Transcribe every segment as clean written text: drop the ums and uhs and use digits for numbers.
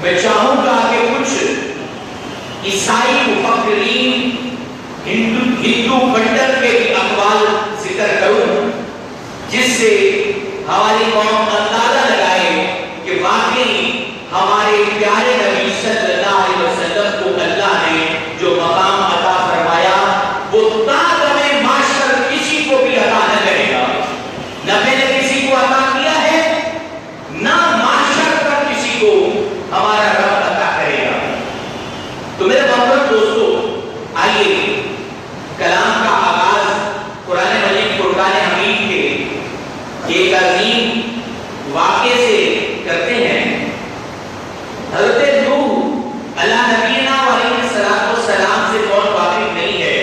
میں چاہوں گا کہ کچھ عیسائی مفکرین ہندو بنڈر کے بھی اقوال ذکر کروں، جس سے ہماری قوم اندازہ لگائے کہ واقعی ہمارے پیارے نبی صلی اللہ علیہ وسلم کو اللہ نے جو مقام عطا فرمایا وہ تاغم معاشر کسی کو بھی عطا نہ کرے گا۔ نہ میں نے کسی کو عطا کیا ہے، نہ معاشر پر کسی کو ہمارا رب عطا کرے گا۔ تو میرے محترم دوستو، آئیے کلام کا آغاز قرآن مجید فرقان حمید کے ایک عظیم واقعے سے کرتے ہیں۔ حضرت نوح علیہ نبینا علیہ السلام سے کون واقف نہیں ہے؟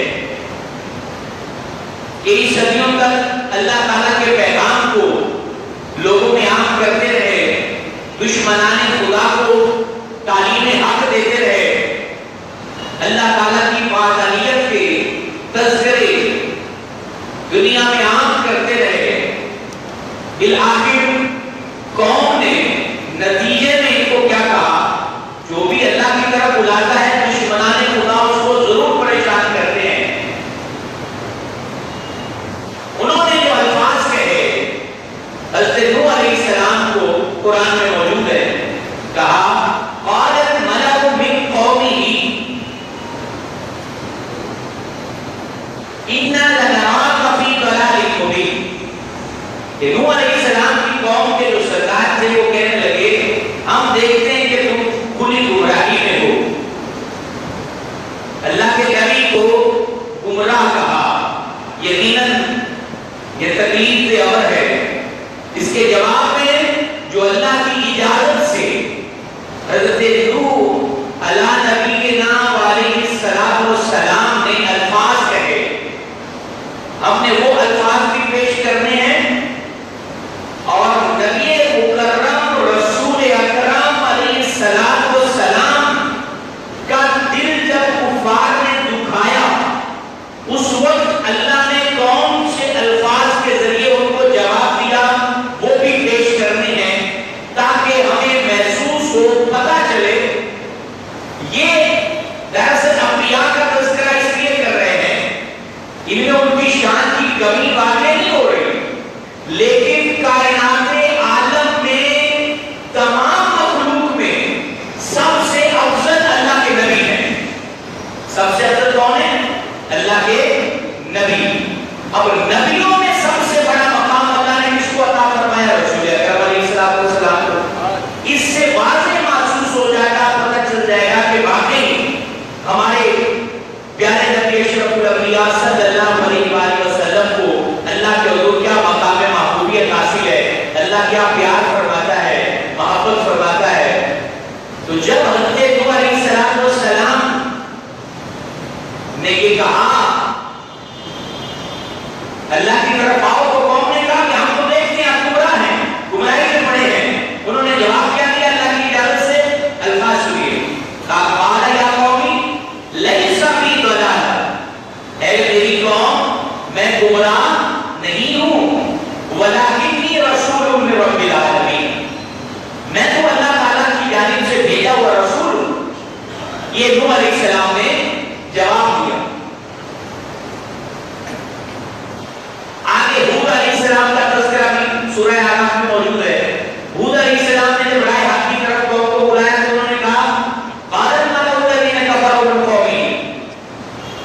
کئی صدیوں تک اللہ تعالیٰ کے پیغام کو لوگوں میں عام کرتے رہے، دشمنان خدا کو تعلیم حق دیتے رہے، اللہ تعالیٰ کی وحدانیت کے تذکرے دنیا میں عام کرتے رہے۔ بالآخر قوم نے نتیجے میں ان کو کیا کہا؟ جو بھی اللہ کی طرف بلاتا ہے دشمنان خدا اس کو ضرور پریشان کرتے ہیں۔ انہوں نے جو الفاظ کہے حضرت نوح علیہ السلام کو قرآن میں موجود ہے، کہا قالت ملأ من قومه انا لنراک فی ضلال مبین۔ کہ نوح علیہ السلام کی قوم کے جو سردار تھے وہ کہنے لگے ہم دیکھتے ہیں کہ تم کھلی گمراہی میں ہو۔ اللہ کے نبی کو گمراہ کہا، یقیناً یہ تکلیف دہ امر ہے۔ اس کے جواب میں جو اللہ کی اجازت سے حضرت نوح علیہ نبینا علیہ السلام نے الفاظ کہے، ہم نے وہ الفاظ بھی پیش کرنے ہیں، اور نبی مکرم رسول اکرم علیہ السلام کا دل جب کفار نے دکھایا، اس وقت اللہ نے قوم سے الفاظ کے ذریعے ان کو جواب دیا، وہ بھی پیش کرنے ہیں تاکہ ہمیں محسوس ہو، پتہ چلے۔ یہ دراصل انبیاء کا تذکرہ اس لیے کر رہے ہیں، ان میں ان کی شان کی کمی واقع نہیں ہو رہی، لیکن کائنات عالم میں تمام مخلوق میں سب سے افضل اللہ کے نبی ہیں۔ سب سے افضل کون ہے؟ اللہ کے نبی۔ اب نبیوں میں سب سے بڑا مقام اللہ نے کس کو عطا فرمایا؟ رسول اکرم علیہ السلام کو۔ اس سے واضح محسوس ہو جائے گا، پتہ چل جائے گا کہ واقعی ہمارے پیارے نبی اشرف الانبیاء صلی اللہ علیہ وآلہ وسلم کو اللہ کے حضور کیا مقام محبوبیت حاصل ہے، اللہ کیا پیار فرماتا ہے، محبت فرماتا ہے۔ تو جب حضرت نوح علیہ السلام نے یہ کہا اللہ کی طرف آؤ، تو قوم نے کہا کہ ہم تو دیکھتے ہیں آپ گمراہ ہیں، گمراہی میں پڑے ہیں۔ انہوں نے جواب کیا دیا اللہ کی اجازت سے؟ الفاظ سنیے، قال یا قومی لیس فی ضلال، اے میری قوم میں گمراہ نہیں ہوں، ولکنی رسول من رب العالمین، میں تو اللہ تعالیٰ کی جانب سے بھیجا ہوا رسول ہوں۔ یہ نوح علیہ السلام نے جواب دیا۔ آگے ہود علیہ السلام کا تذکرہ بھی سورہ اعراف میں موجود ہے۔ ہود علیہ السلام نے جب رائے حق کی طرف قوم کو بلایا تو انہوں نے کہا قال الملأ الذین کفروا من قومه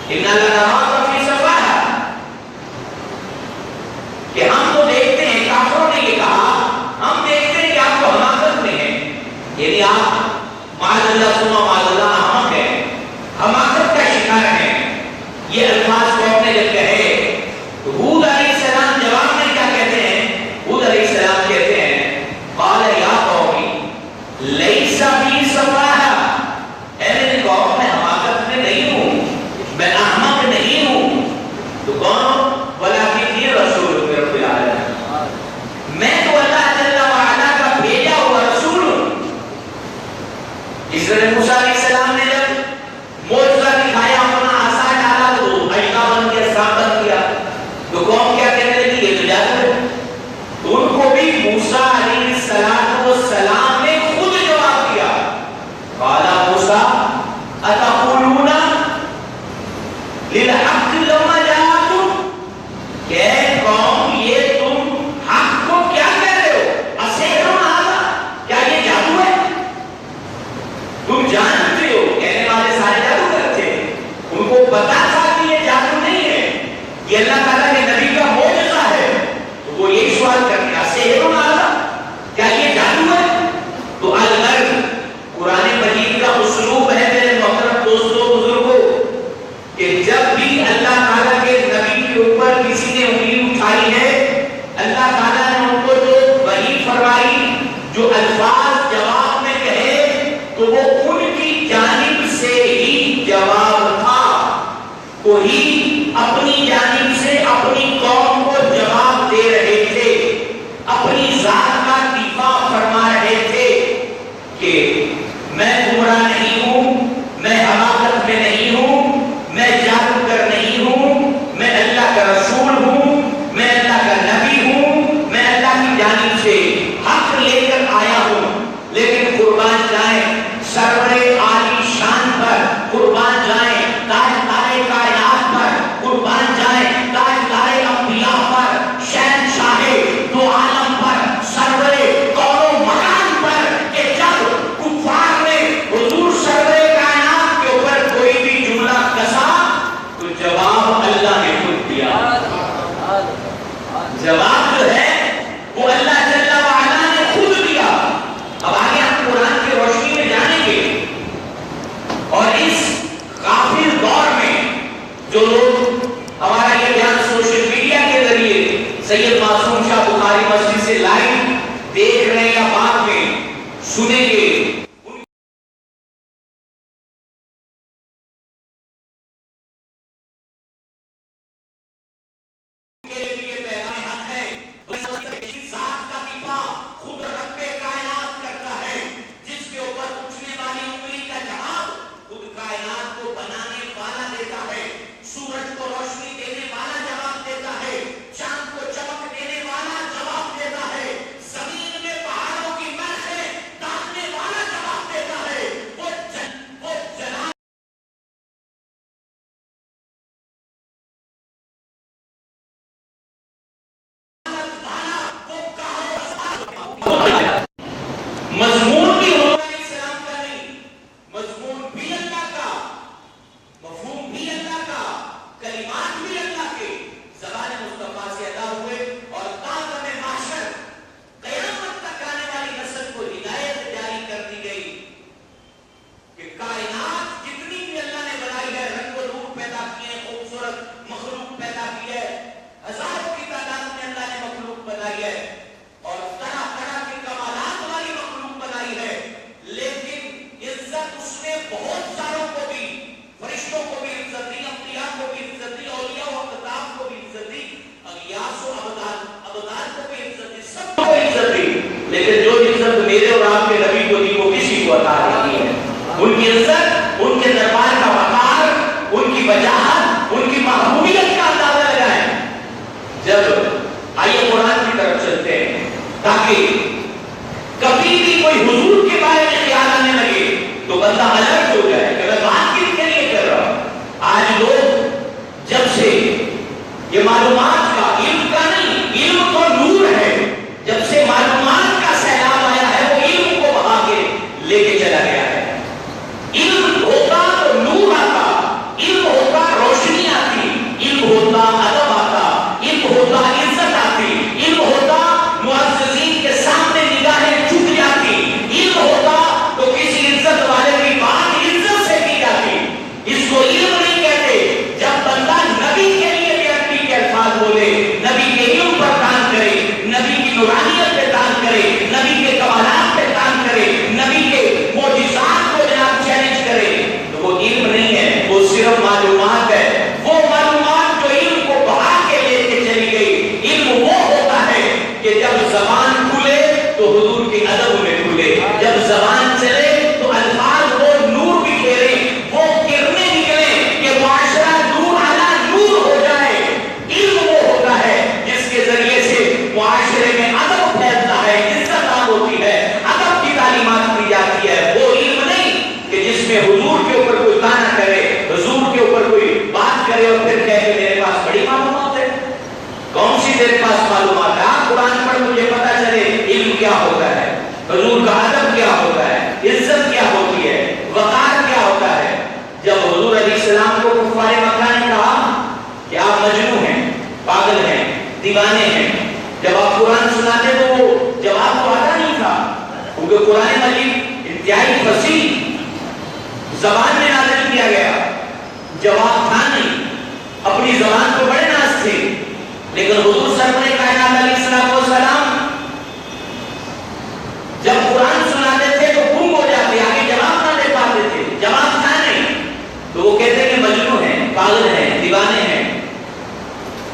انا لنراک فی سفاہۃ، کہ ہم تو دیکھتے ہیں، کافروں نے یہ کہا ہم دیکھتے ہیں کہ آپ کو حماقت میں ہیں، یعنی آپ معاذ اللہ ثم معاذ اللہ احمق ہیں، حماقت کا شکار ہیں۔ یہ الفاظ قوم نے جب کہے تو ہود علیہ السلام جواب میں کیا کہتے ہیں؟ ہود علیہ السلام کہتے ہیں قال یا قومی لیس فی سفاہۃ، اے میری قوم میں حماقت میں نہیں ہوں، میں احمق نہیں ہوں۔ تو کون؟ ولکنی رسول من رب العالمین، میں تو اللہ جل وعلا کا بھیجا ہوا رسول ہوں۔ اس لیے موسیٰ علیہ السلام نے جب معجزہ دکھایا، اپنا عصا ڈالا تو یہ اللہ تعالیٰ کے نبی کا معجزہ ہے. تو وہ یہ سوال کرتے ہیں سحر علیٰ، کیا یہ جادو ہے؟ تو الغرض قرآن مجید کا اسلوب ہے میرے محترم دوستوں بزرگوں کہ جب بھی اللہ تعالیٰ کے نبی کے اوپر کسی نے انگلی اٹھائی ہے، اللہ تعالیٰ نے ان کو جو وحی فرمائی، جو الفاظ جواب میں کہے، تو وہ ان کی جانب سے ہی جواب تھا. وہی اپنی جانب سے اپنی قوم کو جواب دے رہے تھے، اپنی ذات کا دفاع فرما رہے تھے کہ میں گمراہ نہیں ہوں، میں حماقت میں نہیں ہوں، میں جادوگر نہیں ہوں، میں اللہ کا رسول ہوں، میں اللہ کا نبی ہوں، میں اللہ کی جانب سے حق لے کر آیا ہوں. لیکن قربان جائیں سرور عالی شان پر، قربان جائیں تاجدار کائنات پر، قربان جائیں تاجدار انبیاء پر، شہنشاہ دو عالم پر، سرور کون و مکان پر، کہ جب کفار نے حضور سرور کائنات کے اوپر کوئی بھی جملہ کسا تو جواب اللہ نے خود دیا. جواب جو ہے وہ اللہ جل وعلا نے خود دیا. اب آگے ہم قرآن کی روشنی میں جانیں گے اور اس غافل دور میں جو لوگ ہمارا یہ بیان سوشل میڈیا کے ذریعے سید معصوم شاہ بخاری مسجد سے لائیو دیکھ رہے ہیں یا بعد میں سنیں گے، مضمون بھی ہوگا اسلام کا نہیں، مضمون بھی اللہ کا، مفہوم بھی اللہ کا، کلمات بھی اللہ کے زبان مصطفیٰ سے ادا ہوئے اور تاہم معاشر قیامت تک آنے والی نسل کو ہدایت جاری کر دی گئی کہ کائنات جتنی بھی اللہ نے بنائی ہے، رنگ و روپ پیدا کیے ہیں، خوبصورت مخلوق پیدا کی ہے، ہزاروں کی تعداد میں اللہ نے مخلوق بنائی ہے اور طرح طرح کے کمالات والی مخلوق بنائی ہے، لیکن عزت اس نے بہت ساروں کو بھی، فرشتوں کو بھی عزت دی، انبیاء کو بھی عزت دی، اولیاء و اقطاب کو بھی عزت دی، اغیاث و ابدال کو بھی عزت دی، سب کو عزت دی. لیکن جو عزت میرے اور آپ کے نبی کو دی وہ کسی کو عطا نہیں ہے. ان کی عزت، ان کے دربار کا وقار، ان کی وجاہت، ان کی محبوبیت کا اندازہ لگائیں. جب آئیے قرآن کی طرف چلتے ہیں تاکہ کبھی بھی کوئی حضور کے بارے میں خیال آنے لگے تو بندہ الرٹ ہو جائے کہ میں بات کس کے لیے کر رہا ہوں. آج لوگ جب سے یہ معلومات کا، علم کا نہیں، علم تو نور ہے، جب سے معلومات کا سیلاب آیا ہے وہ علم کو بہا کے لے کے چلا گیا ہے. علم ہوتا تو نور آتا، علم ہوتا روشنی آتی، علم ہوتا ادب آتا، علم ہوتا عزت آتی، علم ہوتا معززین کے سامنے نگاہیں جھک جاتی، علم ہوتا تو کسی عزت والے کی بات عزت سے کی جاتی. اس کو علم نہیں کہتے جب بندہ نبی کے لیے بھی اپنی کے الفاظ بولے، نبی کے علم پر کام کرے، نبی کی نورانیت پہ کام کرے، نبی کے کمالات پہ کام کرے، نبی کے معجزات کو جناب چیلنج کرے، تو وہ علم نہیں ہے، وہ صرف معلومات ہے. وہ معلومات جو علم کو بہا کے لے کے چلی گئی. علم وہ ہوتا ہے کہ جب زبان کھلے تو حضور کے ادب میں کھلے، جب زبان چلے تو الفاظ وہ نور بکھیرے، وہ کرنے نکلے کہ معاشرہ نور علی نور ہو جائے. علم وہ ہوتا ہے جس کے ذریعے سے معاشرے میں ادب پھیلتا ہے، عزت عام ہوتی ہے، ادب کی تعلیمات دی جاتی ہے. وہ علم نہیں کہ جس میں حضور کے اوپر کوئی گانا کرے، حضور کے اوپر کوئی بات کرے اور پھر کہے کہ میرے پاس بڑی معلومات ہے. کون سی تیرے پاس معلومات ہے؟ آپ قرآن پڑھ مجھے پتا چلے علم کیا ہوتا ہے، حضور کا ادب کیا ہوتا ہے، عزت کیا ہوتی ہے، وقار کیا ہوتا ہے. جب حضور علیہ السلام کو کفار مکہ نے کہا کہ آپ مجنون ہیں، جب آپ قرآن سناتے تو وہ جواب تو آتا نہیں تھا، کیونکہ قرآن مجید انتہائی فصیح زبان میں نازل کیا گیا، جواب تھا نہیں، اپنی زبان کو بڑے ناز تھے، لیکن حضور سرور کائنات علیہ السلام جب قرآن سناتے تھے تو گم ہو جاتے، آگے جواب نہ دے پاتے تھے، جواب تھا نہیں، تو وہ کہتے کہ مجنون ہیں، پاگل ہیں، دیوانے ہیں۔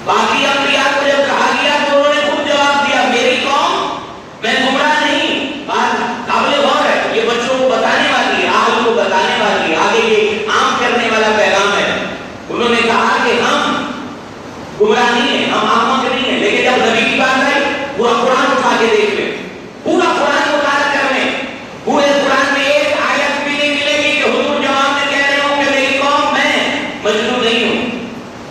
باقی انبیاء کو جب کہا گیا تو انہوں نے خود جواب دیا، میری قوم میں گمراہ نہیں۔ بات قابل غور ہے، یہ بچوں کو بتانے والی ہے، اہل کو بتانے والی ہے، آگے یہ عام کرنے والا پیغام ہے۔ انہوں نے کہا کہ ہم گمراہ نہیں ہیں، ہم احمق نہیں ہیں، لیکن جب نبی کی بات آئی پورا قرآن اٹھا کے دیکھ لیں، پورا قرآن مطالعہ کر لیں، پورے قرآن میں ایک آیت بھی نہیں ملے گی کہ حضور جواب میں کہہ رہے ہوں کہ میری قوم میں مجنون نہیں ہوں،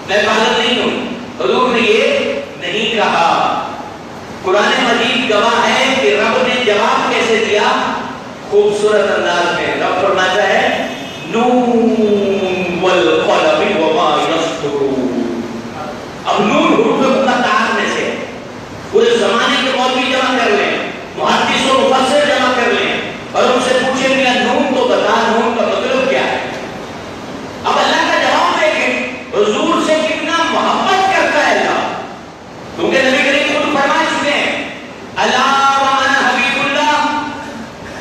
میں پاگل نہیں ہوں۔ حضور نے یہ نہیں کہا۔ قرآن مجید گواہ ہے کہ رب نے جواب کیسے دیا، خوبصورت انداز میں۔ رب فرماتا ہے نون والقلم وما یسطرون۔ اب نون حروف مقطعات میں سے پورے زمانے کے مولوی جمع کر لیں، محدث و مفسر جمع کر لیں اور ان سے پوچھیں کہ نون کو بتا، نون کا مطلب کیا ہے۔ اب اللہ کا جواب دیکھیں، حضور سے کتنا محبت کرتا ہے اللہ، کیونکہ نبی کریم خود فرما چکے ہیں اللہ وانا حبیب اللہ،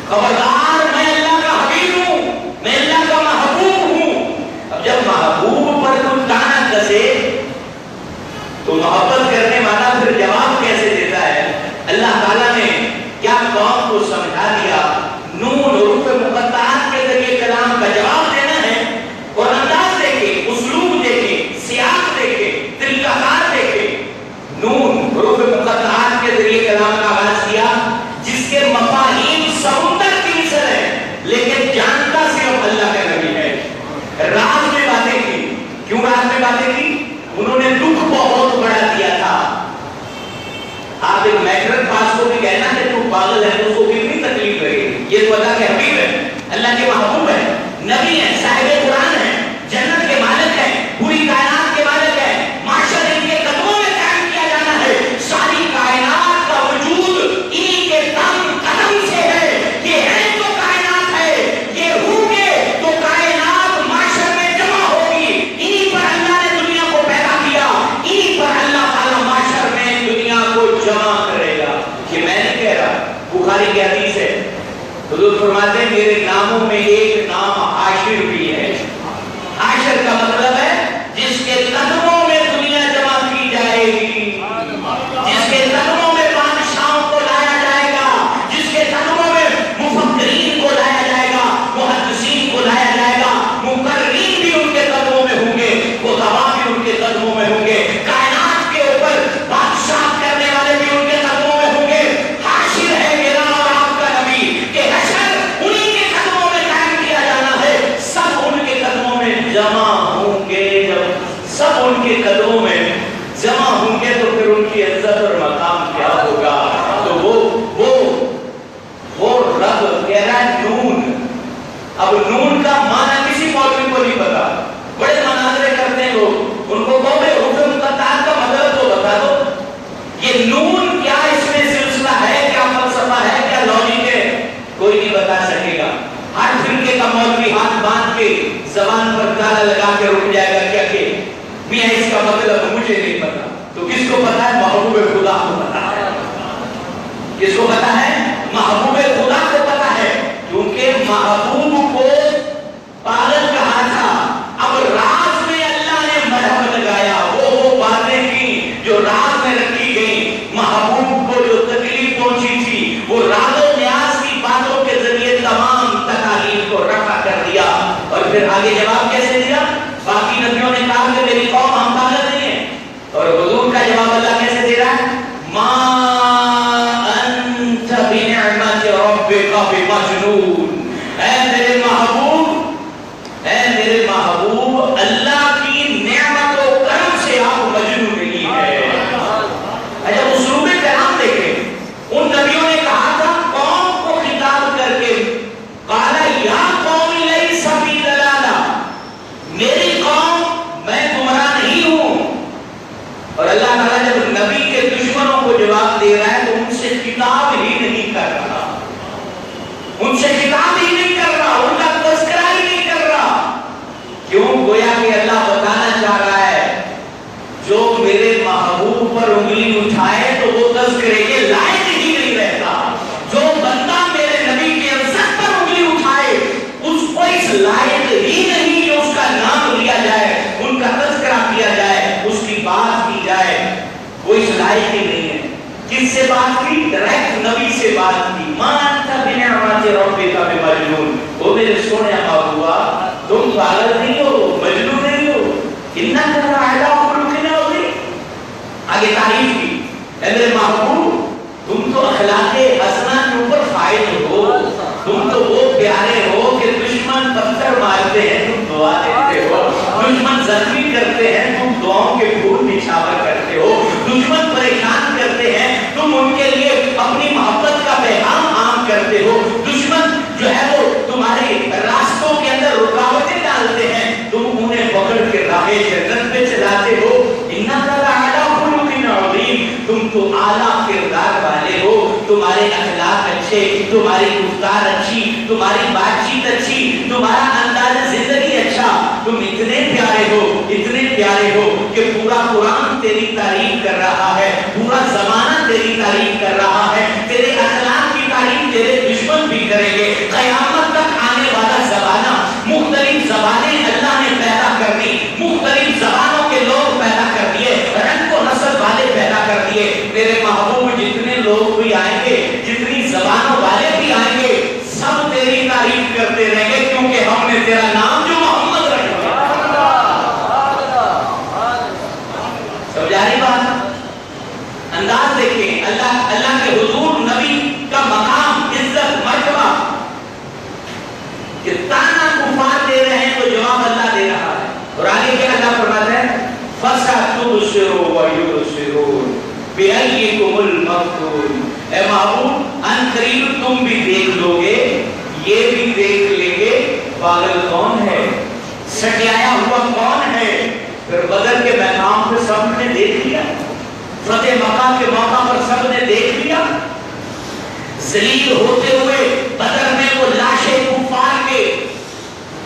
خبردار میں اللہ کا حبیب ہوں، میں اللہ کا محبوب ہوں۔ اب جب محبوب پر کوئی تانا کسے تو محبت کرنے والا پھر جواب کیسے دیتا ہے؟ اللہ تعالیٰ نے کیا قوم کو سمجھا دیا، نون حروف مقطعات کے ذریعے کلام کا جواب دینا ہے، اور انداز دیکھیں، اسلوب دیکھیں، سیاق دیکھیں، طریقہ کار دیکھیں۔ نون حروف مقطعات کے ذریعے کلام کا آغاز کیا، جس کے مفاہیم سمندر کی مثل ہے، لیکن جانتا صرف اللہ کا نبی ہے۔ راز میں باتیں کی، کیوں راز میں باتیں کی؟ انہوں نے دکھ بہت بڑا دیا تھا۔ آپ ایک میٹرک پاس کو بھی کہنا کہ تو پاگل ہے تو اس کو کتنی تکلیف رہے گی؟ یہ تو اللہ کے حبیب ہے، اللہ کے محبوب ہے، نبی ہے، صاحب قرآن ہے، جنت کے مالک ہے، پوری کائنات کے مالک ہے، معاشر ان کے قدموں میں قائم کیا جانا ہے، ساری کائنات کا وجود انہی کے قدم سے ہے، یہ ہے تو کائنات ہے، یہ ہوں گے تو کائنات معاشر میں جمع ہوگی، انہی پر اللہ نے دنیا کو پیدا کیا، انہی پر اللہ تعالیٰ معاشر میں دنیا کو جمع کرے گا۔ یہ میں نہیں کہہ رہا، بخاری کی حدیث ہے، حضور فرماتے ہیں میرے ناموں میں ایک نام عاشر بھی ہے۔ عاشر کا مطلب ہے جس کے قدموں میں دنیا جمع کی جائے گی، جس کے قدموں میں بادشاہوں کو لایا جائے گا، جس کے قدموں میں مفکرین کو لایا جائے گا، محدثین کو لایا جائے گا، مقررین بھی ان کے قدموں میں ہوں گے، خطباء بھی ان کے قدموں میں ہوں گے، کائنات کے اوپر بادشاہ کرنے والے بھی ان کے قدموں میں ہوں گے۔ حاشر ہے میرا اور آپ کا نبی کہ حشر انہی کے قدموں میں قائم کیا جانا ہے، سب ان کے قدموں میں جمع ہوں گے۔ جب سب ان کے قدموں میں جمع ہوں گے تو پھر ان کی عزت اور مقام کیا ہوگا؟ تو وہ رب کہہ رہا ہے نون۔ اب نون کا معنی کسی مولوی کو نہیں پتا، بڑے مناظرے کرتے ہیں لوگ، ان کو کہو بھائی حروف مقطعات کا مطلب تو بتا دو، یہ نون کیا اس میں سلسلہ ہے، کیا فلسفہ ہے، کیا لاجک ہے، کوئی نہیں بتا سکے گا۔ ہر فرقے کا مولوی ہاتھ باندھ کے زبان پر تالا لگا کے رک جائے گا کیا کہ میاں اس کا مطلب مجھے نہیں پتا۔ تو کس کو پتا ہے؟ محبوب خدا کو پتا ہے۔ کس کو پتا ہے؟ محبوب خدا کو پتا ہے، کیونکہ محبوب کو پاگل کہا تھا۔ اب راز میں اللہ نے مرہم لگایا، وہ باتیں کی جو راز میں رکھی گئی، محبوب کو جو تکلیف پہنچی تھی وہ راز و نیاز کی باتوں کے ذریعے تمام تکالیف کو رفع کر دیا۔ اور پھر آگے جواب کیسے دیا؟ باقی نبیوں نے کہا کہ میری قوم ہم گویا کہ اللہ بتانا چاہ رہا ہے جو میرے محبوب پر انگلی اٹھائے تو وہ تذکرے کے لائق ہی نہیں رہتا. جو بندہ میرے نبی کے عزت پر انگلی اٹھائے اس کو اس لائق ہی نہیں جو اس کا نام لیا جائے, ان کا تذکرہ کیا جائے, اس کی بات کی جائے, وہ اس لائق ہی نہیں ہے. کس سے بات کی؟ ڈائریکٹ نبی سے بات کی. مان تھا بنعمت ربک بمجنون, وہ میرے سونے محبوبہ تم پاگل نہیں ہو, مجنون نہیں ہو. انک لعلی خلق عظیم. آگے تعریف کی, اے میرے محبوب تم تو اخلاق حسنہ کے اوپر فائل ہو, تم تو وہ پیارے ہو کہ دشمن پتھر مارتے ہیں تم دعا دیتے ہو, دشمن زخمی کرتے ہیں تم دعاؤں کے پھول نچھاور کرتے ہو, دشمن پریشان کرتے ہیں تم ان کے لیے اپنی محبت کا پیغام عام کرتے ہو, دشمن جو ہے وہ تمہارے راستوں کے اندر رکاوٹیں ڈالتے ہیں تم انہیں پکڑ کے راہ جنت پہ چلاتے ہو. انک لعلی خلق عظیم, تم تو اعلیٰ کردار والے ہو, تمہارے اخلاق اچھے, تمہاری گفتار اچھی, تمہاری بات چیت اچھی, تمہارا انداز زندگی اچھا, تم اتنے پیارے ہو, اتنے پیارے ہو کہ پورا قرآن تیری تعریف کر رہا ہے, پورا زمانہ تیری تعریف کر رہا ہے, تیرے اخلاق کی تعریف تیرے دشمن بھی کریں گے. قیامت تک آنے والا زمانہ, مختلف زبانیں اللہ نے پیدا کر دی, مختلف زبانوں کے لوگ پیدا کر دیے, رنگ و نسل والے پیدا کر دیے. میرے محبوب جتنے لوگ بھی آئیں گے, جتنی زبانوں والے بھی آئیں گے, سب تیری تعریف کرتے رہیں گے کیونکہ ہم نے تیرا نام جو محمد رکھا. سمجھا رہی بات؟ انداز دیکھیں اللہ کے حضور نبی کا مقام, عزت, مرتبہ. کہ تانا کفار دے رہے ہیں تو جواب اللہ دے رہا ہے. اور آگے کیا اللہ فرماتا ہے؟ فَسَتُبْصِرُ وَيُبْصِرُونَ بِأَيِّكُمُ الْمَفْتُونُ. اے محبوب ان قریب تم بھی دیکھ لو گے, یہ بھی دیکھ لیں گے پاگل کون ہے, سٹیایا ہوا کون ہے. پھر بدر کے میدان پہ سب نے دیکھ لیا, فتح مکہ کے موقع پر سب نے دیکھ لیا, ذلیل ہوتے ہوئے بدر میں وہ لاشیں کفار کے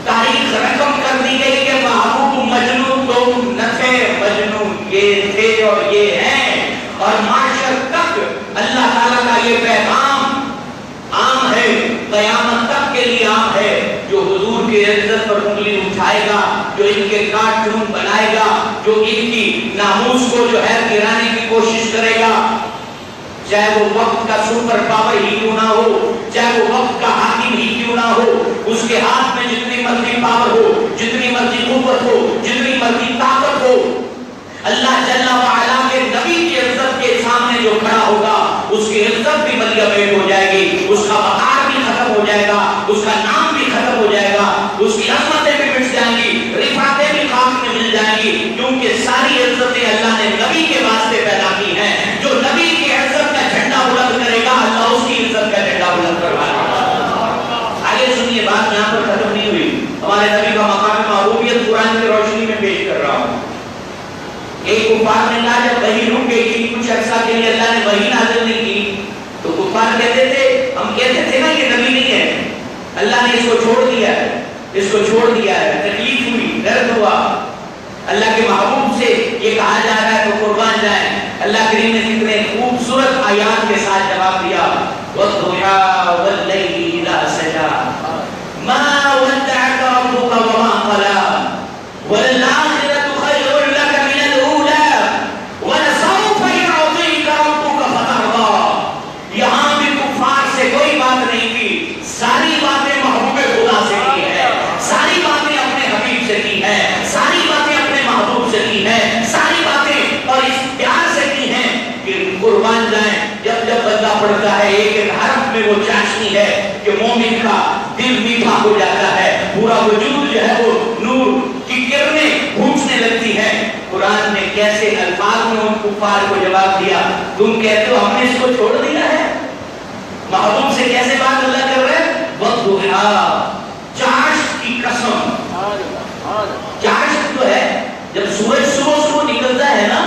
تاریخ رقم کر دی گئی کہ محبوب مجنون تم نہ تھے, مجنون یہ تھے اور یہ ہیں. اور معاشر تک اللہ تعالیٰ کا یہ پیغام عام ہے, قیامت تک کے لیے عام ہے. جو حضور کے عزت پر انگلی اٹھائے گا, جو ان کے کارٹون بنائے گا, جو ان کی ناموس کو جو ہے گرانے کی کوشش کرے گا, چاہے وہ وقت کا سپر پاور ہی کیوں نہ ہو, چاہے وہ وقت کا حاکم ہی کیوں نہ ہو, اس کے ہاتھ میں جتنی مرضی پاور ہو, جتنی مرضی قوت ہو, جتنی مرضی طاقت ہو, اللہ جل وعلا کے نبی کی عزت کے سامنے جو کھڑا ہوگا اس کی عزت بھی ملیابیٹ ہو جائے گی, اس کا وقار بھی ختم ہو جائے گا, اس کا نام بھی ختم ہو جائے گا, اس کی عظمتیں بھی مٹ جائیں گی, رفعتیں بھی خاک میں مل جائیں گی, کیونکہ ساری عزتیں اللہ نے نبی کے واسطے پیدا کی ہیں. جو نبی کی عزت کا جھنڈا بلند کرے گا اللہ اس کی عزت کا جھنڈا بلند کروائے گا. آگے سنیے, بات یہاں پر ختم نہیں ہوئی. ہمارے نبی کا مقام محبوبیت قرآن کی روشنی میں پیش کر رہا ہوں. ایک کفار نے کہا جب وحی رک گئی تھی, کچھ عرصہ کے لیے اللہ نے وحی نازل نہیں کی, تو کفار کہتے تھے, ہم کہتے تھے نا یہ نبی نہیں ہے, اللہ نے اس کو چھوڑ دیا ہے, اس کو چھوڑ دیا ہے. تکلیف ہوئی, درد ہوا. اللہ کے محبوب سے یہ کہا جا رہا ہے تو قربان جائیں. اللہ کریم نے کتنے خوبصورت آیات کے ساتھ جواب دیا, وَالضُّحَىٰ وَاللَّيْلِ إِذَا سَجَىٰ مَا وَدَّعَكَ رَبُّكَ وَمَا قَلَىٰ وَلَلْآخِرَةُ خَيْرٌ لَكَ مِنَ الْأُولَىٰ وَلَسَوْفَ يُعْطِيكَ رَبُّكَ فَتَرْضَىٰ. یہاں بھی کفار سے کوئی بات نہیں کی, ساری باتیں محبوب خدا سے کی ہے, ساری باتیں اپنے حبیب سے کی ہے, ساری باتیں اپنے محبوب سے کی ہے, ساری باتیں اور اس پیار سے کی ہیں کہ قربان جائیں. جب جب بندہ پڑھتا ہے ایک ایک حرف میں وہ چاشنی ہے کہ مومن کا دل میٹھا ہو جاتا ہے, پورا وجود جو ہے وہ نور کی کرنیں گھونسنے لگتی ہے. قرآن نے کیسے الفاظ میں ان کفار کو جواب دیا, تم کہتے ہو ہم نے اس کو چھوڑ دیا ہے. محبوب سے کیسے بات اللہ کر رہے ہیں, وَالضُّحَىٰ, چاشت کی قسم. چاشت جو ہے جب سورج صبح نکلتا ہے نا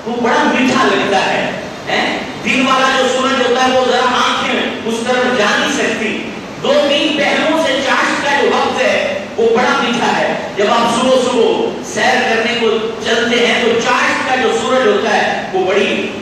وہ بڑا میٹھا لگتا ہے. دن والا جو سورج ہوتا ہے وہ ذرا آنکھیں اس طرف جا نہیں سکتی, دو تین پہلوؤں سے چاشت کا جو وقت ہے وہ بڑا میٹھا ہے. جب آپ صبح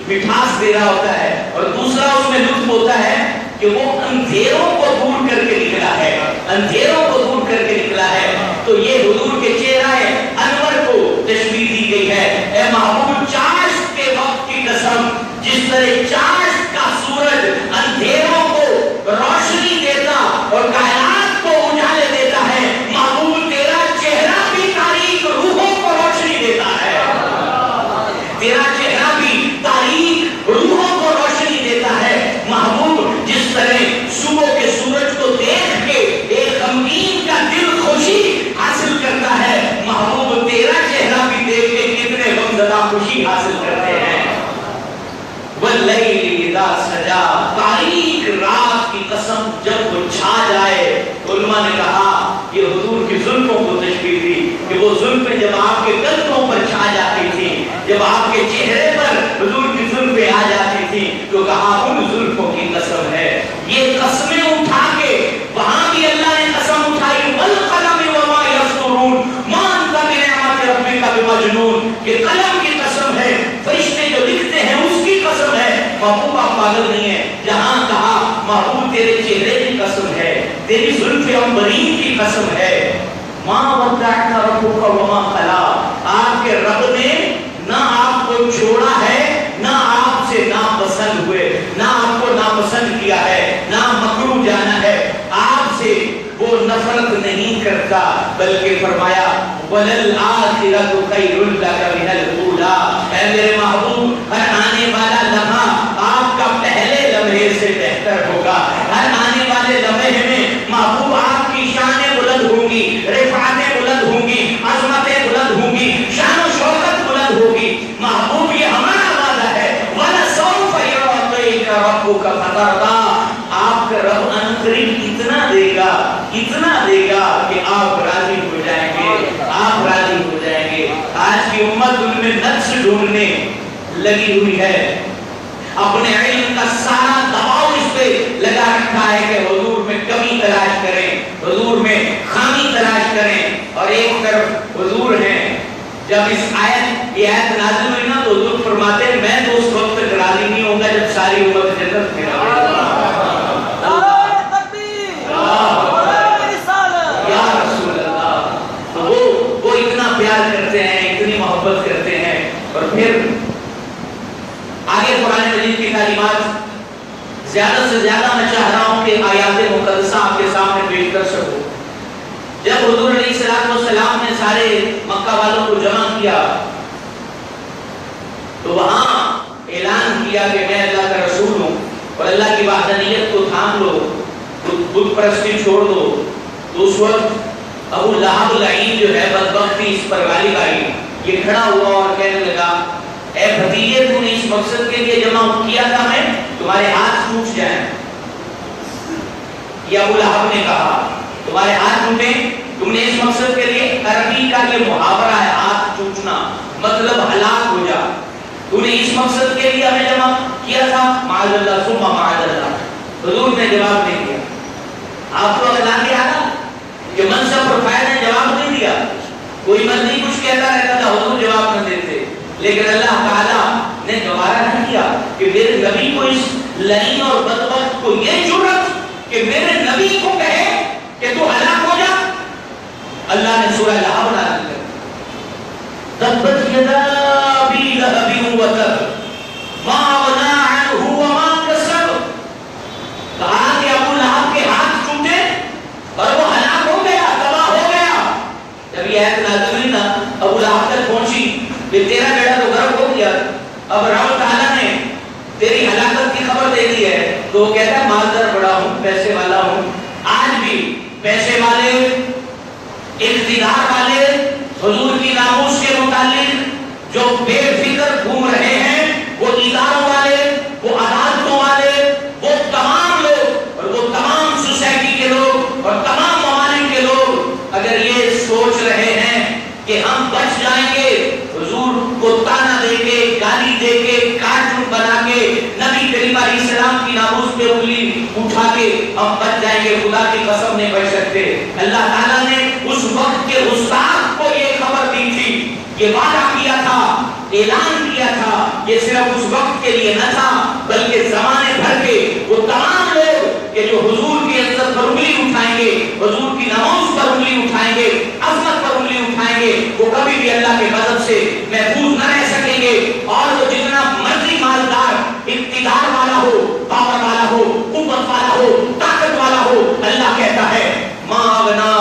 مٹھاس دے رہا ہوتا ہے، اور دوسرا اس میں لطف ہوتا ہے کہ وہ اندھیروں کو دور کر کے نکلا ہے، اندھیروں کو دور کر کے نکلا ہے۔ تو یہ حضور کے چہرہ انور کو تشبیہ دی گئی ہے۔ اے محبوب چاشت کے وقت کی قسم، جس طرح چاشت کا سورج اندھیروں کو روشنی دیتا اور کائنات کو اجالے دیتا ہے، محبوب تیرا چہرہ بھی تاریک روحوں کو روشنی دیتا ہے، تیرا چہرہ بھی تاریک روحوں کو روشنی دیتا ہے۔ محبوب جس طرح صبح کے سورج کو دیکھ کے ایک غمگین کا دل خوشی حاصل کرتا ہے، محبوب تیرا چہرہ بھی دیکھ کے کتنے غمزدہ خوشی حاصل کرتے ہیں۔ واللیل اذا سجا، تاریک رات کی قسم جب وہ چھا جائے، علماء نے کہا یہ حضور کی زلفوں کو تشبیہ دی کہ وہ زلفیں جب آپ کے کندھوں پر چھا جاتی تھی، جب آپ کے چہرے پر حضور کی زلفیں آ جاتی تھی، تو کہا ان زلفوں کی قسم ہے۔ یہ قسمیں اٹھا کے وہاں بھی اللہ نے قسم اٹھائی، والقلم وما یسطرون ما انت بنعمت ربک بمجنون، کہ قلم کی قسم ہے، فرشتے جو لکھتے ہیں اس کی قسم ہے۔ محبوب آپ پاگل نہیں ہے، جہاں کہا محبوب تیرے چہرے کی قسم ہے، تیری زلف عنبرین کی قسم ہے۔ ما ودعک ربک وما قلا، آپ کے رب نے نہ آپ کو چھوڑا ہے، نہ آپ سے ناپسند ہوئے، نہ آپ کو ناپسند کیا ہے، نہ مکروہ جانا ہے، آپ سے وہ نفرت نہیں کرتا، بلکہ فرمایا وَلَلْآخِرَةُ خَيْرٌ لَكَ مِنَ الْأُولَىٰ، اے میرے محبوب ہر آنے والا لمحہ آپ کا پہلے لمحے سے بہتر ہوگا۔ ہر آنے والے لمحے میں محبوب آپ کی شانیں بلند ہوں گی، رفعتیں بلند ہوں گی، عظمتیں بلند ہوں گی، شان و شوکت بلند ہوگی۔ محبوب یہ ہمارا وعدہ ہے، وَلَسَوْفَ يُعْطِيكَ رَبُّكَ فَتَرْضَىٰ، آپ کا رب عنقریب اتنا دے گا، اتنا دے گا کہ آپ راضی ہو جائیں گے، آپ راضی ہو جائیں گے۔ آج کی امت ان میں نقص ڈھونڈنے لگی ہوئی ہے، اپنے علم کا سارا دباؤ اس پہ لگا رکھا ہے کہ حضور میں کمی تلاش کریں، حضور میں خامی تلاش کریں، اور ایک طرف حضور ہیں۔ جب اس یہ آیت نازل ہوئی نا تو حضور فرماتے ہیں میں تو اس وقت تک راضی نہیں ہوں گا جب ساری امت جنت میں رہے۔ پیار کرتے ہیں، اتنی محبت کرتے ہیں۔ اور پھر آگے قرآن مجید کی تعلیمات زیادہ سے زیادہ میں چاہ رہا ہوں کہ آیات مقدسہ آپ کے سامنے پیش کر سکوں۔ جب حضور علیہ السلام نے سارے مکہ والوں کو جمع کیا تو وہاں اعلان کیا کہ میں اللہ کا رسول ہوں اور اللہ کی وحدانیت کو تھام لو، بت پرستی چھوڑ دو۔ تو اس وقت ابو لہب لعین جو ہے بدبختی اس پر غالب آئی، یہ کھڑا ہوا اور کہنے لگا اے بھتیجے تو نے اس مقصد کے لیے جمع کیا تھا میں تمہارے ہاتھ ٹوٹ جائیں۔ یہ ابو لہب نے کہا تمہارے ہاتھ ٹوٹے، تم نے اس مقصد کے لیے، عربی کا یہ محاورہ ہے ہاتھ ٹوٹنا مطلب ہلاک ہو جا، تو نے اس مقصد کے لیے ہمیں جمع کیا تھا؟ معاذ اللہ ثم معاذ اللہ۔ حضور نے جواب نہیں دیا۔ آپ کو اعلان کیا تھا کہ منصب اور فائدہ نے جواب نہیں دیا، کوئی مدنی کچھ کہتا رہتا تھا حضور جواب نہ دیتے، لیکن اللہ تعالیٰ نے دوبارہ نہیں کیا کہ میرے نبی کو اس لعین اور بدبخت کو یہ جرأت کہ میرے نبی کو کہے کہ تو ہلاک ہو جا۔ اللہ نے سورہ لہب نازل کر تبت یدا ابی لہب وتب ما اغنی عنہ وما کسب، کہا کہ ابو لہب کے ہاتھ ٹوٹے اور وہ ہلاک ہو گیا، تباہ ہو گیا۔ جب یہ آیت نازل ہوئی نا ابو لہب تک پہنچی کہ تیرا بیٹا تو غرق ہو گیا، اب رب تعالیٰ نے تیری ہلاکت کی خبر دے دی ہے، تو وہ کہتا ہے مالدار بڑا ہوں، پیسے والا ہوں۔ آج بھی پیسے والے، اقتدار والے حضور کی ناموس کے متعلق جو بے فکر گھوم رہے ہیں، وہ اداروں والے، وہ عدالتوں والے، وہ تمام لوگ اور وہ تمام سوسائٹی کے لوگ اور تمام ممالک کے لوگ اگر یہ سوچ رہے ہیں کہ ہم بچ جائیں گے، حضور کو تانا دے کے، گالی دے کے، کارٹون بنا کے، نبی کریم علیہ السلام کی ناموس پہ انگلی اٹھا کے ہم بچ جائیں گے، خدا کی قسم نہیں بچ سکتے۔ اللہ تعالیٰ نے اس وقت کے استاد کو یہ خبر دی تھی، یہ وعدہ کیا تھا اعلان کیا تھا، یہ صرف اس وقت کے لیے نہ تھا بلکہ زمانے بھر کے وہ تمام لوگ کہ جو حضور کی عزت پر انگلی اٹھائیں گے، حضور کی نماز پر انگلی اٹھائیں گے، عظمت پر انگلی اٹھائیں گے، وہ کبھی بھی اللہ کے غضب سے محفوظ نہ رہ سکیں گے۔ اور وہ جتنا مرضی مالدار، اقتدار والا ہو، پاور والا ہو، قوت والا ہو، طاقت والا ہو، اللہ کہتا ہے ما اغنا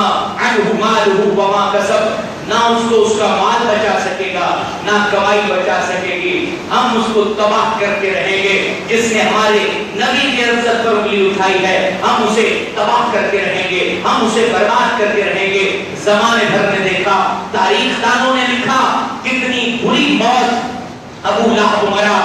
عنہ مالہ وما کسب، نہ اس کو اس کا مال بچا سکے گا، نہ کمائی بچا سکے گی، ہم اس کو تباہ کرتے رہیں گے۔ جس نے ہمارے نبی کی عزت پر انگلی اٹھائی ہے ہم اسے تباہ کرتے رہیں گے، ہم اسے برباد کرتے رہیں گے۔ زمانے بھر نے دیکھا، تاریخ دانوں نے لکھا کتنی بری موت ابو لہب مرا۔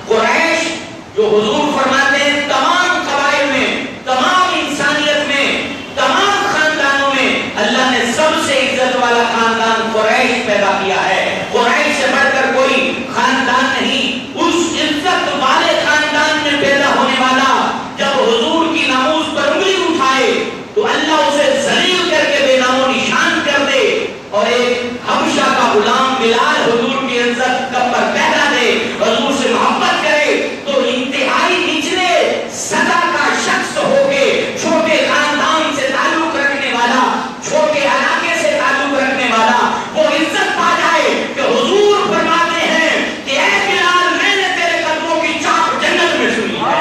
قریش جو حضور فرماتے ہیں تمام قبائل میں، تمام انسانیت میں، تمام خاندانوں میں اللہ نے سب سے عزت والا خاندان قریش پیدا کیا ہے۔ قریش سے بڑھ کر کوئی خاندان نہیں، اس عزت والے خاندان میں پیدا ہونے والا جب حضور کی ناموس پر انگلی اٹھائے تو اللہ اسے ذلیل کر کے بے نام و نشان کر دے، اور ایک حبشہ کا غلام بلال حضور کی عزت پر پیدا دے، حضور سے محبت کرے، تو انتہائی نچلے سطح کا شخص ہو کے چھوٹے خاندان سے تعلق رکھنے والا، چھوٹے علاقے سے تعلق رکھنے والا وہ عزت پا جائے کہ حضور فرماتے ہیں کہ اے بلال میں نے تیرے قدموں کی چاپ جنت میں سنی ہے۔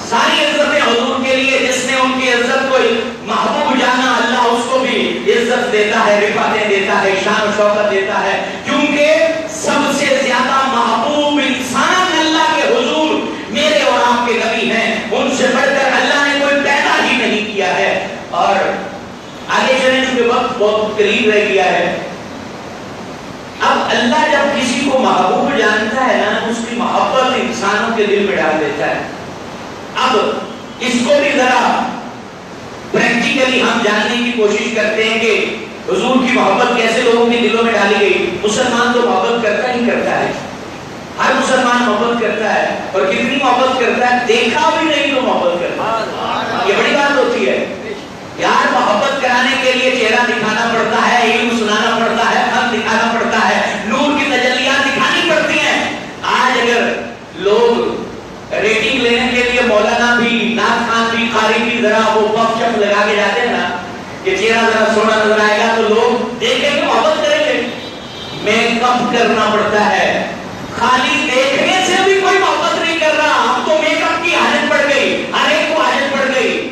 ساری عزتیں حضور کے لیے، جس نے ان کی عزت کو محبوب جانا اللہ اس کو بھی عزت دیتا ہے، رفعتیں دیتا ہے، شان و شوکت دیتا ہے، کیونکہ سب سے زیادہ محبوب انسان اللہ کے حضور میرے اور آپ کے نبی ہیں، ان سے بڑھ کر اللہ نے کوئی پیدا ہی نہیں کیا ہے۔ اور آگے چلیں چونکہ وقت بہت قریب رہ گیا ہے، اب اللہ جب کسی کو محبوب جانتا ہے نا، اس کی محبت انسانوں کے دل میں ڈال دیتا ہے۔ اب اس کو بھی ذرا پریکٹیکلی ہم جاننے کی کوشش کرتے ہیں کہ حضور کی محبت کیسے لوگوں کے دلوں میں ڈالی گئی۔ مسلمان تو محبت کرتا ہی کرتا ہے، ہر مسلمان محبت کرتا ہے، اور کتنی محبت کرتا ہے، دیکھا بھی نہیں تو محبت کرتا ہے۔ یہ بڑی بات ہوتی ہے یار، محبت کرانے کے لیے چہرہ دکھانا پڑتا ہے، علم سنانا پڑتا ہے، خط دکھانا پڑتا ہے، نور کی تجلیات دکھانی پڑتی ہیں۔ آج اگر لوگ ریٹنگ لینے کے لیے مولانا بھی، نعت خان بھی، قاری بھی ذرا وہ پف چپ لگا کے جاتے ہیں نا کہ چہرہ ذرا سونا نظر آئے گا تو لوگ دیکھیں گے، محبت کریں گے۔ میک اپ کرنا پڑتا ہے، خالی دیکھنے سے بھی کوئی محبت نہیں کر رہا، اب تو میک اپ کی حاجت پڑ گئی، ہر ایک کو حاجت پڑ گئی۔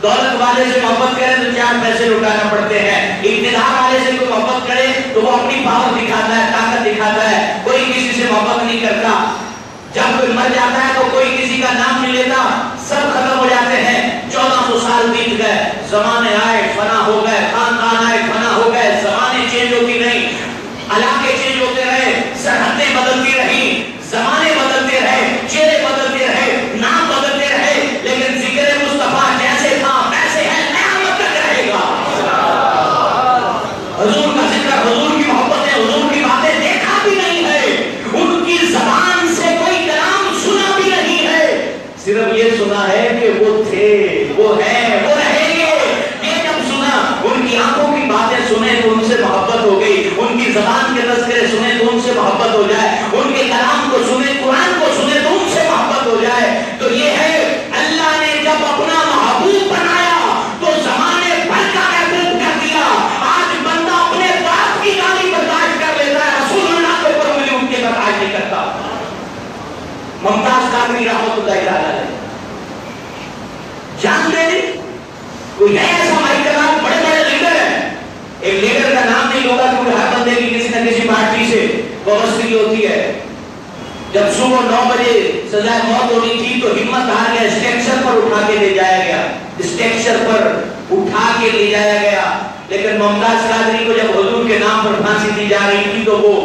دولت والے سے محبت کرے تو 4 پیسے لٹانا پڑتے ہیں، اقتدار والے سے کوئی محبت کرے تو وہ اپنی پاور دکھاتا ہے، طاقت دکھاتا ہے، کوئی کسی سے محبت نہیں کرتا۔ جب کوئی مر جاتا ہے تو کوئی کسی کا نام نہیں لیتا، سب ختم ہو جاتے ہیں۔ 1400 سال بیت گئے، زمانے آئے فنا ہو گئے، خاندان آئے فنا ہو گئے، زمانے چینج ہوتی نہیں، علاقے چینج ہوتے رہے، سرحدیں بدلتی رہی، زمانے بدلتے رہے، چہرے بدلتے رہے، نام بدلتے رہے، لیکن ذکر مصطفیٰ جیسے تھا ویسے ہے، قیامت تک رہے گا۔ حضور کا ذکر، حضور کی محبتیں، حضور کی باتیں دیکھا بھی نہیں ہے، ان کی زبان سے کوئی کلام سنا بھی نہیں ہے، صرف یہ سنا ہے کہ وہ تھے، وہ ہیں، وہ رہیں گے۔ یہ جب سنا، ان کی آنکھوں کی باتیں سنے تو ان سے محبت ہو گئی، ان کی زبان کے تذکرے سنے تو ان سے محبت ہو جائے، ان کے کلام کو سنے، قرآن کو سنے تو ان سے محبت ہو جائے۔ تو یہ ہے اللہ نے جب اپنا محبوب بنایا تو زمانے بھر کا محبوب کر دیا۔ آج بندہ اپنے باپ کی گالی برداشت کر لیتا ہے، رسول اللہ کے اوپر انگلی اٹھ کے برداشت نہیں کرتا۔ ممتاز قادری رحمۃ اللہ علیہ جانتے ہیں کوئی ہے ایسا ہماری کلام، بڑے بڑے لیڈر ہیں، ایک لیڈر کا نام نہیں ہوگا کیونکہ ہر بندے کی کسی نہ کسی پارٹی سے وابستگی ہوتی ہے۔ جب صبح 9 بجے سزائے موت ہونی تھی تو ہمت ہار گیا، اسٹیکچر پر اٹھا کے لے جایا گیا، اسٹیکچر پر اٹھا کے لے جایا گیا۔ لیکن ممتاز قادری کو جب حضور کے نام پر پھانسی دی جا رہی تھی تو وہ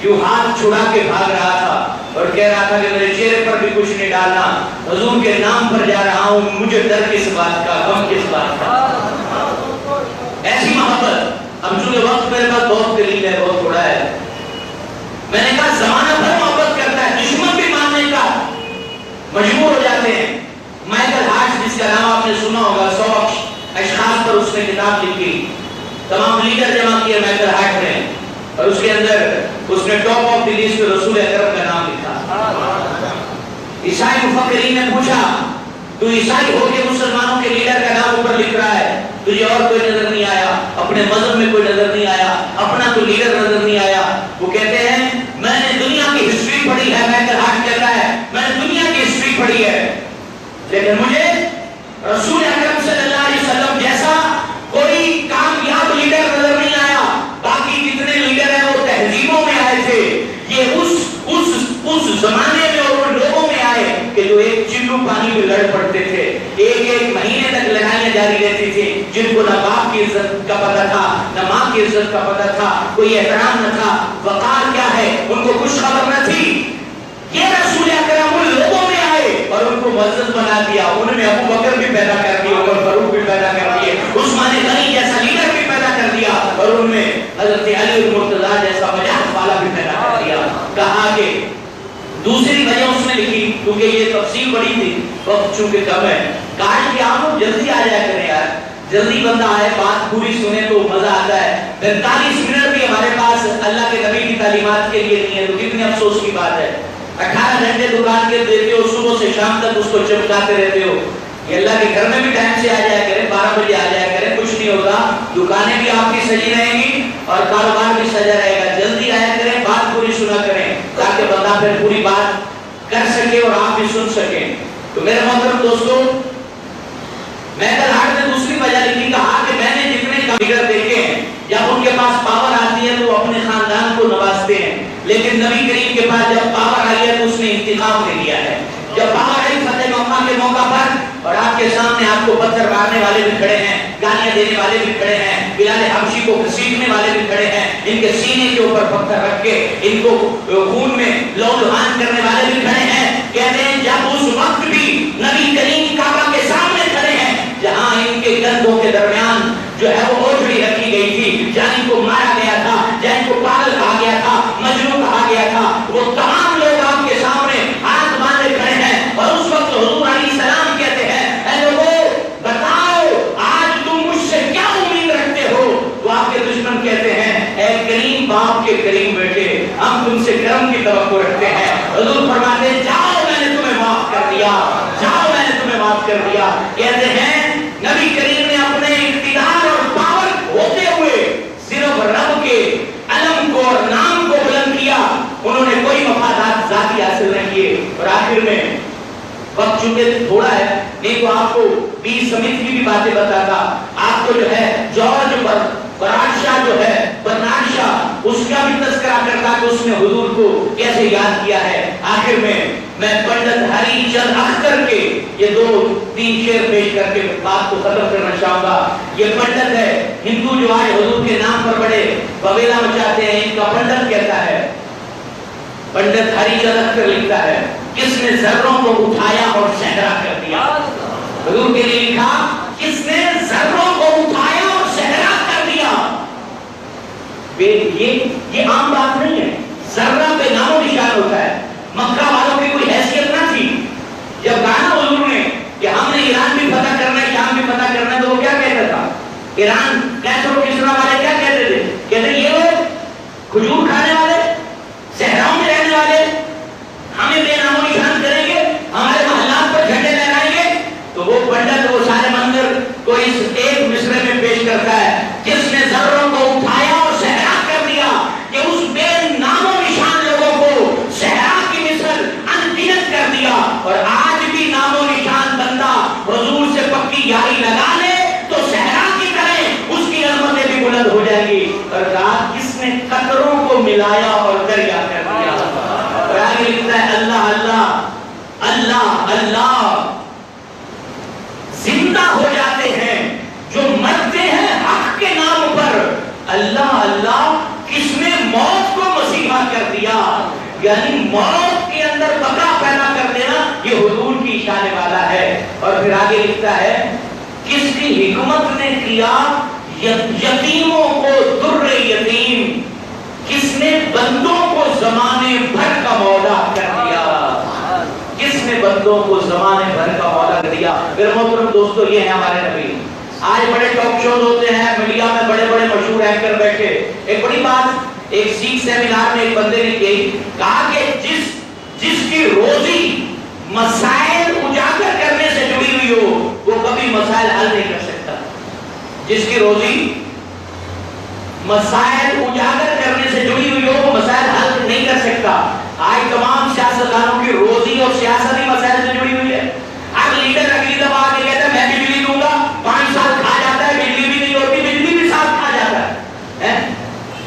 یوں ہاتھ چھڑا کے بھاگ رہا تھا اور کہہ رہا تھا کہ میرے چہرے پر بھی کچھ نہیں ڈالنا، حضور کے نام پر جا رہا ہوں، مجھے ڈر کس بات کا، غم کس بات کا۔ ایسی محبت، اب چونکہ وقت میرے پاس بہت قلیل ہے، بہت تھوڑا ہے، میں نے کہا زمانہ بھر محبت کرتا ہے، دشمن بھی ماننے کا مجبور ہو جاتے ہیں۔ مائیکل ہارٹ جس کا نام آپ نے سنا ہوگا، 100 اشخاص پر اس نے کتاب لکھی، تمام لیڈر جمع کیے مائیکل ہارٹ نے، اور اس کے اندر اس نے ٹاپ آف دی لسٹ رسول اکرم کا نام لکھا۔ عیسائی مفکرین نے پوچھا تو عیسائی ہو کے مسلمانوں کے لیڈر کا نام اوپر لکھ رہا ہے، تجھے اور کوئی نظر نہیں آیا؟ اپنے مذہب میں کوئی نظر نہیں آیا؟ اپنا تو لیڈر نظر نہیں آیا؟ وہ کہتے ہیں میں نے دنیا کی ہسٹری پڑھی ہے، مائیکل ہارٹ کہتا ہے میں نے دنیا کی ہسٹری پڑھی ہے، لیکن مجھے رسول اکرم صلی اللہ علیہ وسلم جیسا کوئی کامیاب لیڈر نظر نہیں آیا۔ باقی جتنے لیڈر ہیں وہ تہذیبوں میں آئے تھے، یہ اس زمانے میں اور ان لوگوں میں آئے کہ جو ایک چلو پانی میں لڑ پڑتے تھے، ایک مہینے تک لڑائیاں جاری رہتی تھی، جن کو نہ باپ کی عزت کا پتہ تھا نہ ماں کی عزت کا پتہ تھا، کوئی احترام نہ تھا، وقار کیا ہے ان کو کچھ خبر نہ تھی۔ یہ رسول اکرم ان لوگوں میں آئے اور ان کو معزز بنا دیا، انہوں نے ابو بکر بھی پیدا کر دیا، عمر فاروق بھی پیدا کر دیے، عثمان غنی جیسا لیڈر بھی پیدا کر دیا، اور ان میں حضرت علی مرتضیٰ جیسا مجاہد والا بھی پیدا کر دیا۔ کہا کہ دوسری وجہ اس نے لکھی کیونکہ یہ تفصیل بڑی تھی، وقت چونکہ کم ہے، کاش کہ آپ لوگ جلدی آ جایا کریں یار، جلدی بندہ آئے بات پوری سنے تو مزہ آتا ہے۔ 45 منٹ بھی ہمارے پاس اللہ کے نبی کی تعلیمات کے لیے نہیں ہے تو کتنے افسوس کی بات ہے۔ 18 گھنٹے دکان کے دیتے ہو، صبح سے شام تک اس کو چمکاتے رہتے ہو۔ یہ اللہ کے گھر میں بھی ٹائم سے آ جایا کریں، 12 بجے آ جایا کریں، کچھ نہیں ہوگا، دکانیں بھی آپ کی سجی رہیں گی اور کاروبار بھی سجا رہے گا۔ جلدی آیا کریں، بات پوری سنا کریں تاکہ بندہ پھر پوری بات کر سکے اور آپ بھی سن سکیں۔ تو میرے محترم دوستو، مائیکل ہارٹ نے دوسری وجہ لکھی، کہا کہ میں نے جتنے لیڈر دیکھے ہیں جب ان کے پاس پاور آتی ہے تو وہ اپنے خاندان کو نوازتے ہیں، لیکن نبی کریم کے پاس جب پاور آئی ہے تو اس نے انتقام لے لیا ہے۔ جب پاور آئی فتح مکہ کے موقع پر اور آپ کے سامنے آپ کو پتھر مارنے والے بھی کھڑے ہیں، گالیاں دینے والے بھی کھڑے ہیں، بلال حبشی کو گھسیٹنے والے بھی کھڑے ہیں، ان کے سینے کے اوپر پتھر رکھ کے ان کو خون میں لہو-لہان کرنے والے بھی کھڑے ہیں۔ کہتے ہیں جب اس وقت بھی نبی کریم کعبہ کے سامنے کھڑے ہیں جہاں ان کے کندھوں کے درمیان جو ہے وہ اوجھڑی رکھی گئی تھی، جہاں ان کو مارا گیا تھا، جہاں ان کو پاگل کہا گیا تھا، مجنون کہا گیا تھا، وہ تمام لوگ آپ کے سامنے ہاتھ باندھے کھڑے ہیں، اور اس وقت حضور علیہ السلام کہتے ہیں اے لوگوں بتاؤ آج تم مجھ سے کیا امید رکھتے ہو؟ تو آپ کے دشمن کہتے ہیں اے کریم باپ کے کریم بیٹے، ہم تم سے کرم کی توقع رکھتے ہیں۔ حضور فرماتے ہیں جاؤ میں نے تمہیں معاف کر دیا، جاؤ میں نے تمہیں معاف کر دیا۔ کہتے ہیں نبی کریم نے اپنے اقتدار اور پاور ہوتے ہوئے صرف رب کے علم کو اور نام کو بلند کیا، انہوں نے کوئی مفادات ذاتی حاصل نہیں کیے۔ اور آخر میں وقت چونکہ تھوڑا ہے نہیں تو آپ کو 20 سمت کی بھی باتیں بتاتا، آپ کو جو ہے جارج برنارڈ جو ہے برنارڈ شاہ اس کا بھی تذکرہ کرتا کہ اس نے حضور کو کیسے یاد کیا ہے۔ آخر میں پنڈت ہری چند اختر کے یہ 2-3 شعر پیش کر کے بات کو ختم کرنا چاہوں گا۔ یہ پنڈت ہے، ہندو جو آج حضور کے نام پر بڑے بویلا مچاتے ہیں، ان کا پنڈت کہتا ہے، پنڈت ہری چند اختر لکھتا ہے کس نے ذروں کو اٹھایا اور صحرا کر دیا۔ حضور کے لیے لکھا کس نے ذروں کو اٹھایا اور صحرا کر دیا۔ یہ عام بات نہیں ہے، ذرہ پہ نام و نشان ہوتا ہے۔ مکہ والوں کی کوئی حیثیت نہ تھی، جب کہا حضور نے کہ ہم نے ایران بھی فتح کرنا ہے، شام بھی فتح کرنا ہے، تو وہ کیا کہتا تھا؟ ایران کیسر و کسرا والے کیا کہتے تھے؟ کہتے یہ لوگ کھجور کھانے والے، صحراؤں میں رہنے والے، ہمیں بے نام و نشان کریں گے، ہمارے محلات پر جھنڈے لہرائیں گے۔ تو وہ پنڈت وہ سارے منظر کو اس ایک مصرے میں پیش کرتا ہے، جس نے ذروں کو اٹھایا اور صحرا کر دیا، کہ اس بے نام و نشان لوگوں کو صحرا کی مثل انگنت کر دیا۔ اور آج بھی نام و نشان بندہ حضور سے پکی یاری لگا لے تو صحرا کی طرح اس کی عظمتیں بھی بلند ہو جائیں گی۔ اور کہا کس نے قطروں کو ملایا اور دریا کر دیا۔ اور آگے لکھتا ہے اللہ اللہ اللہ اللہ، زندہ ہو جاتے ہیں جو مرتے ہیں حق کے نام پر۔ اللہ اللہ، کس نے موت کو مسیحا کر دیا، یعنی موت کے اندر بقا پیدا کر دینا یہ حضور کی شان والا ہے۔ اور پھر آگے لکھتا ہے کس کی حکمت نے کیا یتیموں کو در یتیم، کس نے بندوں کو زمانے بھر کا مولا کر دیا، کس نے بندوں کو زمانے بھر کا مولا کر دیا۔ میرے محترم دوستو، یہ ہے ہمارے نبی آج بڑے ٹاک شوز ہوتے ہیں میڈیا میں، بڑے بڑے مشہور اینکر بیٹھے. ایک بڑی بات ایک سیکھ سیمینار میں ایک بندے نے کہا کہ جس کی روزی مسائل اجاگر کرنے سے جڑی ہوئی ہو وہ کبھی مسائل حل نہیں کر سکتا. جس کی روزی مسائل اجاگر کرنے سے جڑی ہوئی ہو وہ مسائل حل نہیں کر سکتا. آج تمام سیاستدانوں کی روزی اور سیاسی مسائل سے جڑی ہوئی ہے. اب لیڈر اگلی دفعہ آگے کہتا ہے میں بجلی دوں گا، 5 سال کھا جاتا ہے، بجلی بھی نہیں ہوتی، بجلی بھی ساتھ کھا جاتا ہے.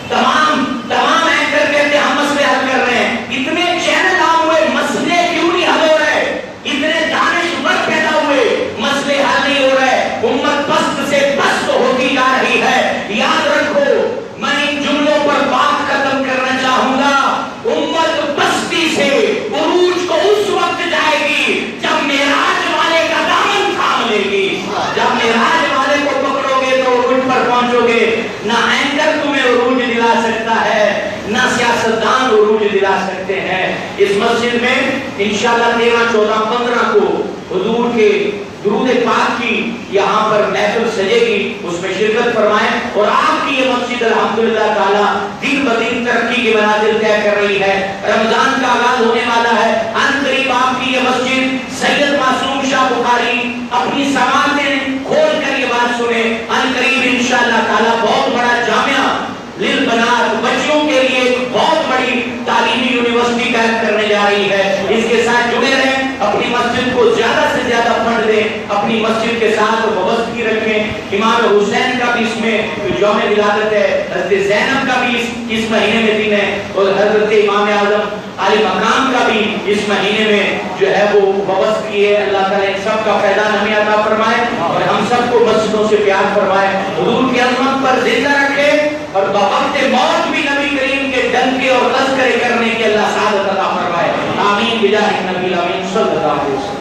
تمام اینکر کہتے ہیں ہم مسئلے حل کر رہے ہیں. اتنے چینل عام ہوئے، مسئلے کیوں نہیں حل ہو رہے؟ اتنے دانشور پیدا ہوئے، مسئلے حل نہیں ہو رہے. امت پست سے پست ہوتی جا رہی ہے. یاد رکھو، میں ان جملوں پر بات ختم کرنا چاہوں گا. امت پستی سے عروج کو اس وقت جائے گی جب معراج والے کا دامن تھام لے گی. جب معراج والے کو پکڑو گے تو عروج پر پہنچو گے. نہ اینکر تمہیں عروج دلا سکتا ہے، نہ سیاستدان عروج دلا سکتے ہیں. اس مسجد میں انشاءاللہ 13، 14، 15 کو حضور کے درود پاک کی یہاں پر محفل سجے گی، اس میں شرکت فرمائیں. اور آپ کی یہ مسجد الحمدللہ تعالی دن بدن ترقی کے منازل طے کر رہی ہے. رمضان کا آغاز ہونے والا ہے. ان قریب آپ کی یہ مسجد سید معصوم شاہ بخاری اپنی سماعتیں کھول کر یہ بات سنیں. ان قریب انشاءاللہ تعالی بہت بڑا جامعہ للبنات، بچوں کے لیے ایک بہت بڑی تعلیمی یونیورسٹی قائم کرنے جا رہی ہے. اس کے ساتھ جڑے رہیں، اپنی مسجد کو زیادہ سے زیادہ فنڈ دیں، اپنی مسجد کے ساتھ وابستگی رکھیں. امام حسین کا بھی اس میں یوم ولادت ہے، حضرت زینب کا بھی اس مہینے میں دن ہے، اور حضرت امام اعظم علی مقام کا بھی اس مہینے میں جو ہے وہ وابستگی ہے. اللہ تعالیٰ ان سب کا فیضان ہمیں عطا فرمائے اور ہم سب کو مسجدوں سے پیار فرمائے. حضور کی عظمت پر زندہ رکھے اور بوقت موت بھی نبی کریم کے ڈنکے اور تذکرے کرنے کی اللہ سعادت عطا فرمائے. آمین بجاہ